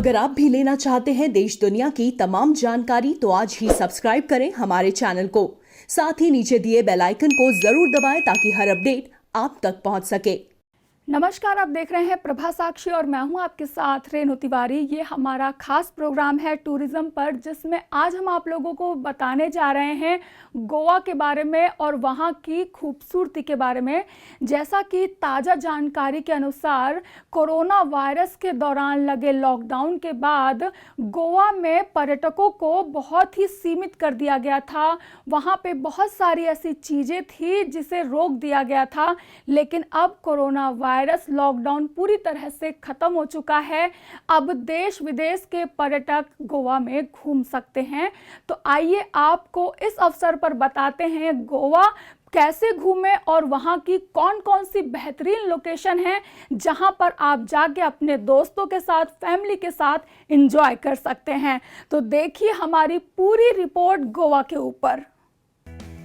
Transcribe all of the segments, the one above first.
अगर आप भी लेना चाहते हैं देश दुनिया की तमाम जानकारी तो आज ही सब्सक्राइब करें हमारे चैनल को। साथ ही नीचे दिए बेल आइकन को जरूर दबाएं ताकि हर अपडेट आप तक पहुंच सके। नमस्कार, आप देख रहे हैं प्रभा साक्षी और मैं हूं आपके साथ रेणु तिवारी। ये हमारा खास प्रोग्राम है टूरिज्म पर, जिसमें आज हम आप लोगों को बताने जा रहे हैं गोवा के बारे में और वहां की खूबसूरती के बारे में। जैसा कि ताज़ा जानकारी के अनुसार कोरोना वायरस के दौरान लगे लॉकडाउन के बाद गोवा में पर्यटकों को बहुत ही सीमित कर दिया गया था। वहाँ पे बहुत सारी ऐसी चीज़ें थी जिसे रोक दिया गया था, लेकिन अब कोरोना वायरस लॉकडाउन पूरी तरह से खत्म हो चुका है। अब देश विदेश के पर्यटक गोवा में घूम सकते हैं। तो आइए आपको इस अवसर पर बताते हैं गोवा कैसे घूमें और वहाँ की कौन कौन सी बेहतरीन लोकेशन है जहाँ पर आप जाके अपने दोस्तों के साथ, फैमिली के साथ एंजॉय कर सकते हैं। तो देखिए हमारी पूरी रिपोर्ट गोवा के ऊपर।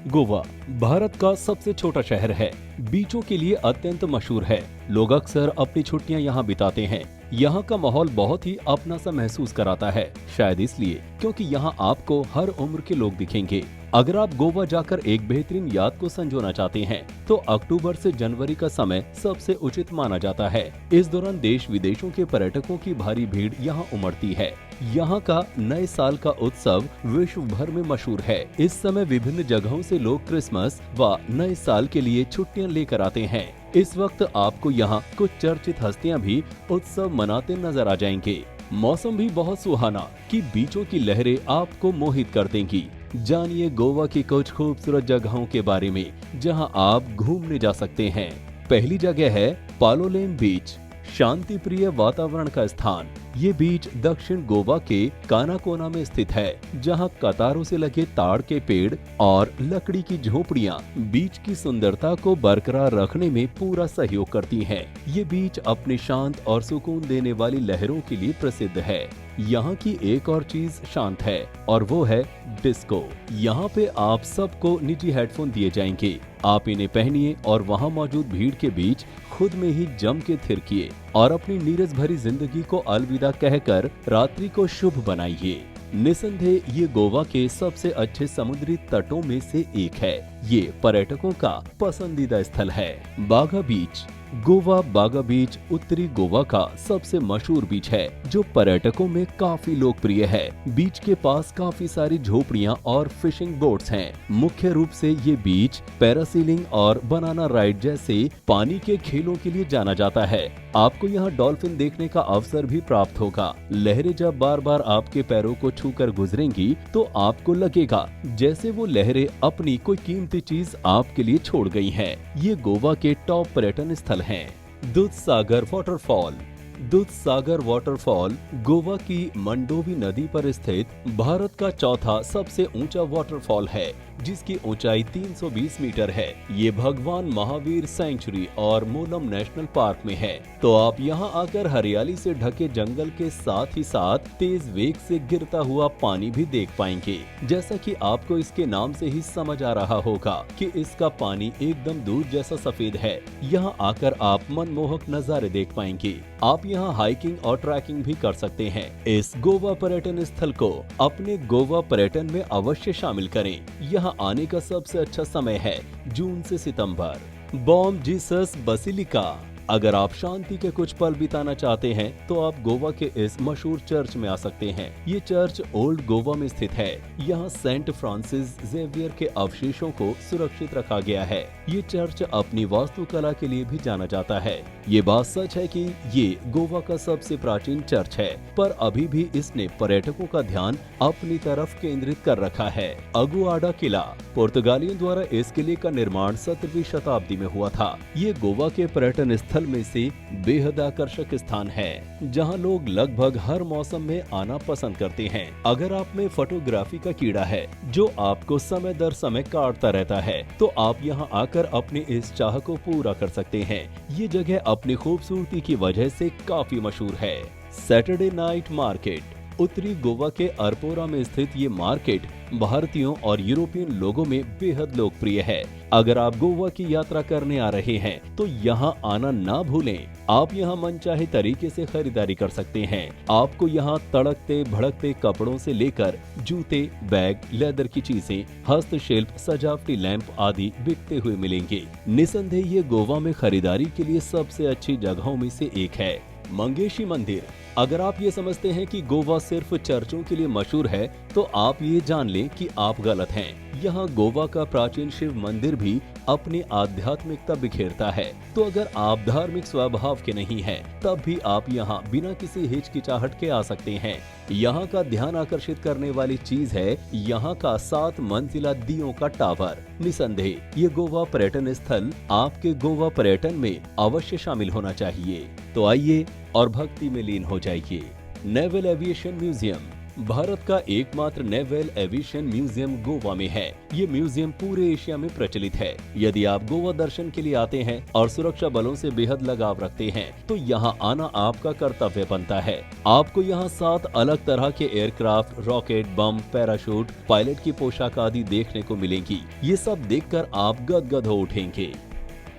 गोवा भारत का सबसे छोटा शहर है, बीचों के लिए अत्यंत मशहूर है। लोग अक्सर अपनी छुट्टियां यहाँ बिताते हैं। यहाँ का माहौल बहुत ही अपना सा महसूस कराता है, शायद इसलिए क्योंकि यहाँ आपको हर उम्र के लोग दिखेंगे। अगर आप गोवा जाकर एक बेहतरीन याद को संजोना चाहते हैं तो अक्टूबर से जनवरी का समय सबसे उचित माना जाता है। इस दौरान देश विदेशों के पर्यटकों की भारी भीड़ यहाँ उमड़ती है। यहाँ का नए साल का उत्सव विश्व भर में मशहूर है। इस समय विभिन्न जगहों से लोग क्रिसमस व नए साल के लिए छुट्टियां लेकर आते हैं। इस वक्त आपको यहाँ कुछ चर्चित हस्तियां भी उत्सव मनाते नजर आ जाएंगे। मौसम भी बहुत सुहाना कि बीचों की लहरें आपको मोहित कर देंगी। जानिए गोवा की कुछ खूबसूरत जगहों के बारे में जहां आप घूमने जा सकते हैं। पहली जगह है पालोलेम बीच, शांति प्रिय वातावरण का स्थान। ये बीच दक्षिण गोवा के कानाकोना में स्थित है, जहां कतारों से लगे ताड़ के पेड़ और लकड़ी की झोपड़ियां बीच की सुंदरता को बरकरार रखने में पूरा सहयोग करती हैं। ये बीच अपनी शांत और सुकून देने वाली लहरों के लिए प्रसिद्ध है। यहाँ की एक और चीज शांत है और वो है डिस्को। यहाँ पे आप सबको निजी हेडफोन दिए जाएंगे। आप इन्हें पहनिए और वहाँ मौजूद भीड़ के बीच खुद में ही जम के थिरकिए और अपनी नीरस भरी जिंदगी को अलविदा कहकर रात्रि को शुभ बनाइए। निसंदेह ये गोवा के सबसे अच्छे समुद्री तटों में से एक है। ये पर्यटकों का पसंदीदा स्थल है। बागा बीच। गोवा बागा बीच उत्तरी गोवा का सबसे मशहूर बीच है, जो पर्यटकों में काफी लोकप्रिय है। बीच के पास काफी सारी झोपड़ियां और फिशिंग बोट्स हैं। मुख्य रूप से ये बीच पैरासीलिंग और बनाना राइड जैसे पानी के खेलों के लिए जाना जाता है। आपको यहाँ डॉल्फिन देखने का अवसर भी प्राप्त होगा। लहरें जब बार बार आपके पैरों को छूकर गुजरेंगी तो आपको लगेगा जैसे वो लहरें अपनी कोई कीमती चीज आपके लिए छोड़ गई हैं। ये गोवा के टॉप पर्यटन स्थल हैं। दूधसागर वाटरफॉल। दूधसागर वाटरफॉल गोवा की मंडोवी नदी पर स्थित भारत का चौथा सबसे ऊंचा वाटरफॉल है, जिसकी ऊंचाई 320 मीटर है। ये भगवान महावीर सेंचुरी और मूलम नेशनल पार्क में है। तो आप यहाँ आकर हरियाली से ढके जंगल के साथ ही साथ तेज वेग से गिरता हुआ पानी भी देख पाएंगे। जैसा कि आपको इसके नाम से ही समझ आ रहा होगा कि इसका पानी एकदम दूध जैसा सफेद है। यहाँ आकर आप मनमोहक नजारे देख पाएंगे। आप यहाँ हाइकिंग और ट्रैकिंग भी कर सकते हैं। इस गोवा पर्यटन स्थल को अपने गोवा पर्यटन में अवश्य शामिल करें। यहाँ आने का सबसे अच्छा समय है जून से सितंबर। Bom Jesus basilica. अगर आप शांति के कुछ पल बिताना चाहते हैं तो आप गोवा के इस मशहूर चर्च में आ सकते हैं। ये चर्च ओल्ड गोवा में स्थित है। यहाँ सेंट फ्रांसिस जेवियर के अवशेषों को सुरक्षित रखा गया है। ये चर्च अपनी वास्तुकला के लिए भी जाना जाता है। ये बात सच है कि ये गोवा का सबसे प्राचीन चर्च है, पर अभी भी इसने पर्यटकों का ध्यान अपनी तरफ केंद्रित कर रखा है। अगुआडा किला। पुर्तगालियों द्वारा इस किले का निर्माण 17वीं शताब्दी में हुआ था। ये गोवा के पर्यटन स्थल में से बेहद आकर्षक स्थान है, जहां लोग लगभग हर मौसम में आना पसंद करते हैं। अगर आप में फोटोग्राफी का कीड़ा है जो आपको समय दर समय काटता रहता है, तो आप यहां आकर अपनी इस चाह को पूरा कर सकते हैं। ये जगह अपनी खूबसूरती की वजह से काफी मशहूर है। Saturday night market. उत्तरी गोवा के अरपोरा में स्थित ये मार्केट भारतीयों और यूरोपियन लोगों में बेहद लोकप्रिय है। अगर आप गोवा की यात्रा करने आ रहे हैं तो यहाँ आना ना भूलें। आप यहाँ मनचाहे तरीके से खरीदारी कर सकते हैं। आपको यहाँ तड़कते भड़कते कपड़ों से लेकर जूते, बैग, लेदर की चीजें, हस्तशिल्प, सजावटी लैंप आदि बिकते हुए मिलेंगे। निसंदेह ये गोवा में खरीदारी के लिए सबसे अच्छी जगहों में से एक है। मंगेशी मंदिर। अगर आप ये समझते हैं कि गोवा सिर्फ चर्चों के लिए मशहूर है तो आप ये जान लें कि आप गलत हैं। यहाँ गोवा का प्राचीन शिव मंदिर भी अपनी आध्यात्मिकता बिखेरता है। तो अगर आप धार्मिक स्वभाव के नहीं हैं, तब भी आप यहाँ बिना किसी हिचकिचाहट के आ सकते हैं। यहाँ का ध्यान आकर्षित करने वाली चीज है यहाँ का 7 मंजिला दियों का टावर। निसंदेह ये गोवा पर्यटन स्थल आपके गोवा पर्यटन में अवश्य शामिल होना चाहिए। तो आइए और भक्ति में लीन हो जाइए। Naval aviation museum. भारत का एकमात्र नेवल एविएशन म्यूजियम गोवा में है। ये म्यूजियम पूरे एशिया में प्रचलित है। यदि आप गोवा दर्शन के लिए आते हैं और सुरक्षा बलों से बेहद लगाव रखते हैं तो यहाँ आना आपका कर्तव्य बनता है। आपको यहाँ 7 अलग तरह के एयरक्राफ्ट, रॉकेट, बम, पैराशूट, पायलट की पोशाक आदि देखने को मिलेंगी। ये सब देखकर आप गदगद हो उठेंगे।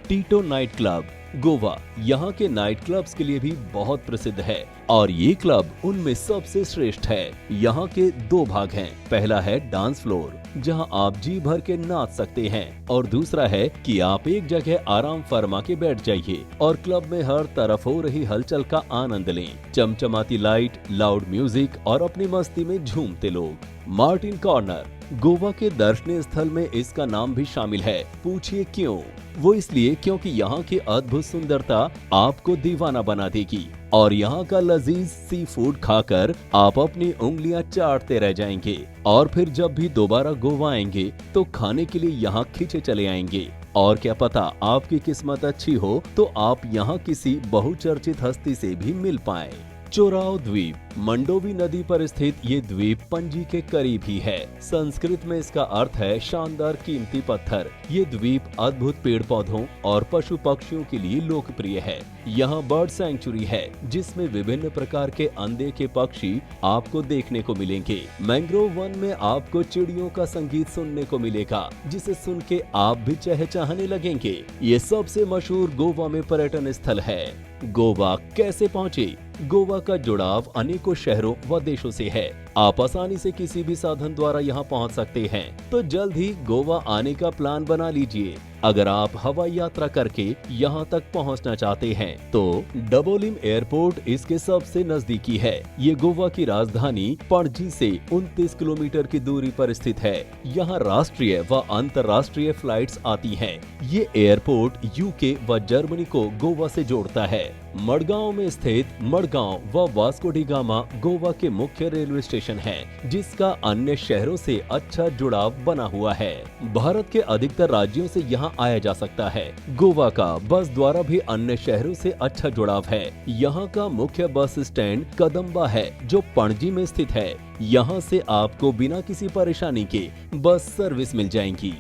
टीटो नाइट क्लब। गोवा यहाँ के नाइट क्लब्स के लिए भी बहुत प्रसिद्ध है और ये क्लब उनमें सबसे श्रेष्ठ है। यहाँ के 2 भाग हैं। पहला है डांस फ्लोर, जहाँ आप जी भर के नाच सकते हैं, और दूसरा है कि आप एक जगह आराम फरमा के बैठ जाइए और क्लब में हर तरफ हो रही हलचल का आनंद लें। चमचमाती लाइट, लाउड म्यूजिक और अपनी मस्ती में झूमते लोग। Martin corner. गोवा के दर्शनीय स्थल में इसका नाम भी शामिल है। पूछिए क्यों? वो इसलिए क्योंकि यहाँ की अद्भुत सुंदरता आपको दीवाना बना देगी और यहाँ का लजीज सी फूड खाकर आप अपनी उंगलियां चाटते रह जाएंगे और फिर जब भी दोबारा गोवा आएंगे तो खाने के लिए यहाँ खींचे चले आएंगे। और क्या पता आपकी किस्मत अच्छी हो तो आप यहाँ किसी बहुचर्चित हस्ती से भी मिल पाएं। चोराव द्वीप। मंडोवी नदी पर स्थित ये द्वीप पणजी के करीब ही है। संस्कृत में इसका अर्थ है शानदार कीमती पत्थर। ये द्वीप अद्भुत पेड़ पौधों और पशु पक्षियों के लिए लोकप्रिय है। यहाँ बर्ड सैंक्चुरी है जिसमें विभिन्न प्रकार के अनदेखे पक्षी आपको देखने को मिलेंगे। मैंग्रोव वन में आपको चिड़ियों का संगीत सुनने को मिलेगा जिसे सुन के आप भी चहचहाने लगेंगे। ये सबसे मशहूर गोवा में पर्यटन स्थल है। गोवा कैसे पहुँचे? गोवा का जुड़ाव अनेकों शहरों व देशों से है। आप आसानी से किसी भी साधन द्वारा यहाँ पहुँच सकते हैं। तो जल्द ही गोवा आने का प्लान बना लीजिए। अगर आप हवाई यात्रा करके यहाँ तक पहुँचना चाहते हैं तो डबोलिम एयरपोर्ट इसके सबसे नजदीकी है। ये गोवा की राजधानी पणजी से 29 किलोमीटर की दूरी पर स्थित है। यहाँ राष्ट्रीय व अंतर्राष्ट्रीय फ्लाइट्स आती हैं। ये एयरपोर्ट यूके व जर्मनी को गोवा से जोड़ता है। मडगांव में स्थित मडगांव व वास्को डी गामा गोवा के मुख्य रेलवे स्टेशन है जिसका अन्य शहरों से अच्छा जुड़ाव बना हुआ है। भारत के अधिकतर राज्यों से यहाँ आया जा सकता है। गोवा का बस द्वारा भी अन्य शहरों से अच्छा जुड़ाव है। यहाँ का मुख्य बस स्टैंड कदम्बा है जो पणजी में स्थित है। यहाँ से आपको बिना किसी परेशानी के बस सर्विस मिल जाएंगी।